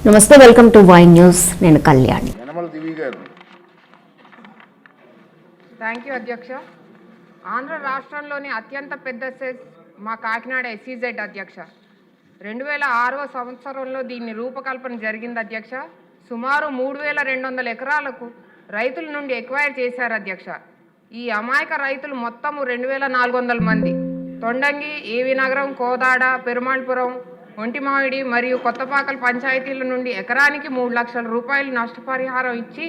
నమస్తే, welcome to Y news. నేను Kalyani. Thank you అధ్యక్ష. ఆంధ్ర రాష్ట్రంలోని అత్యంత పెద్ద సెస్ మా కాకినాడ ఎస్సీజెడ్ అధ్యక్ష. 2006వ సంవత్సరంలో దీన్ని రూపకల్పన జరిగింది అధ్యక్ష. సుమారు 3200 ఎకరాలకు రైతుల నుండి ఎక్వైర్ చేశారు అధ్యక్ష. ఈ అమాయక రైతులు మొత్తము 2400 మంది. తొండంగి, ఏవి నగరం, కోదాడ, పెరుమాళపురం, ఒంటిమామిడి మరియు కొత్తపాకల్ పంచాయతీల నుండి ఎకరానికి 3 లక్షల రూపాయలు నష్టపరిహారం ఇచ్చి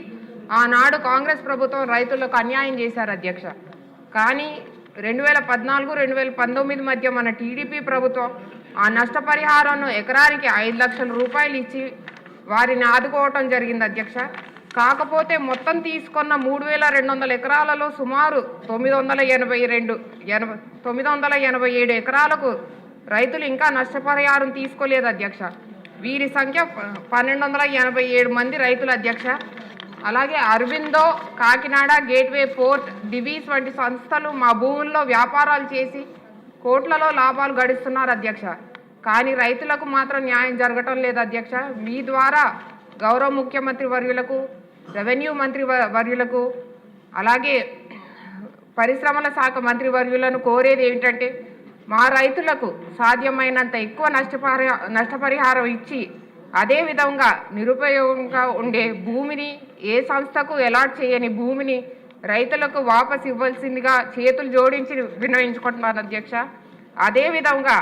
ఆనాడు కాంగ్రెస్ ప్రభుత్వం రైతులకు అన్యాయం చేశారు అధ్యక్ష. కానీ 2014-2019 మధ్య మన టీడీపీ ప్రభుత్వం ఆ నష్టపరిహారాన్ని ఎకరానికి 5 లక్షల రూపాయలు ఇచ్చి వారిని ఆదుకోవటం జరిగింది అధ్యక్ష. కాకపోతే మొత్తం తీసుకున్న 3200 ఎకరాలలో సుమారు 987 ఎకరాలకు రైతులు ఇంకా నష్టపరిహారం తీసుకోలేదు అధ్యక్ష. వీరి సంఖ్య 1287 మంది రైతులు అధ్యక్ష. అలాగే అరవిందో, కాకినాడ, గేట్వే పోర్ట్, డివీస్ వంటి సంస్థలు మా భూముల్లో వ్యాపారాలు చేసి కోట్లలో లాభాలు గడిస్తున్నారు అధ్యక్ష. కానీ రైతులకు మాత్రం న్యాయం జరగటం లేదు అధ్యక్ష. మీ ద్వారా గౌరవ ముఖ్యమంత్రి వర్యులకు, రెవెన్యూ మంత్రి వర్యులకు, అలాగే పరిశ్రమల శాఖ మంత్రి వర్యులను కోరేది ఏమిటంటే, మా రైతులకు సాధ్యమైనంత ఎక్కువ నష్టపరిహారం ఇచ్చి అదేవిధంగా నిరుపయోగంగా ఉండే భూమిని, ఏ సంస్థకు అలాట్ చేయని భూమిని రైతులకు వాపసు ఇవ్వాల్సిందిగా చేతులు జోడించి విన్నవించుకుంటున్నాను అధ్యక్ష. అదేవిధంగా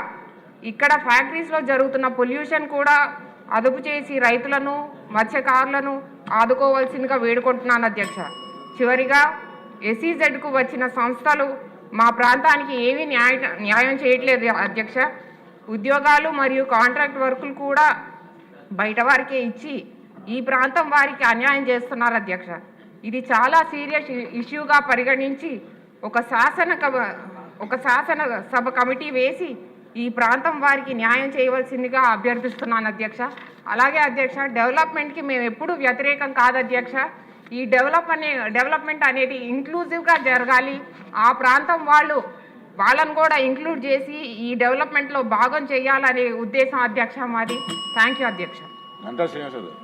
ఇక్కడ ఫ్యాక్టరీస్లో జరుగుతున్న పొల్యూషన్ కూడా అదుపు చేసి రైతులను, మత్స్యకారులను ఆదుకోవాల్సిందిగా వేడుకుంటున్నాను అధ్యక్ష. చివరిగా ఎస్సీజెడ్కు వచ్చిన సంస్థలు మా ప్రాంతానికి ఏమీ న్యాయం చేయట్లేదు అధ్యక్ష. ఉద్యోగాలు మరియు కాంట్రాక్ట్ వర్కులు కూడా బయట వారికే ఇచ్చి ఈ ప్రాంతం వారికి అన్యాయం చేస్తున్నారు అధ్యక్ష. ఇది చాలా సీరియస్ ఇష్యూగా పరిగణించి ఒక శాసనసభ కమిటీ వేసి ఈ ప్రాంతం వారికి న్యాయం చేయవలసిందిగా అభ్యర్థిస్తున్నాను అధ్యక్ష. అలాగే అధ్యక్ష, డెవలప్మెంట్కి మేము ఎప్పుడూ వ్యతిరేకం కాదు అధ్యక్ష. ఈ డెవలప్మెంట్ అనేది ఇంక్లూజివ్గా జరగాలి. ఆ ప్రాంతం వాళ్ళను కూడా ఇంక్లూడ్ చేసి ఈ డెవలప్మెంట్లో భాగం చేయాలనే ఉద్దేశం అధ్యక్ష మాది. థ్యాంక్ యూ అధ్యక్ష.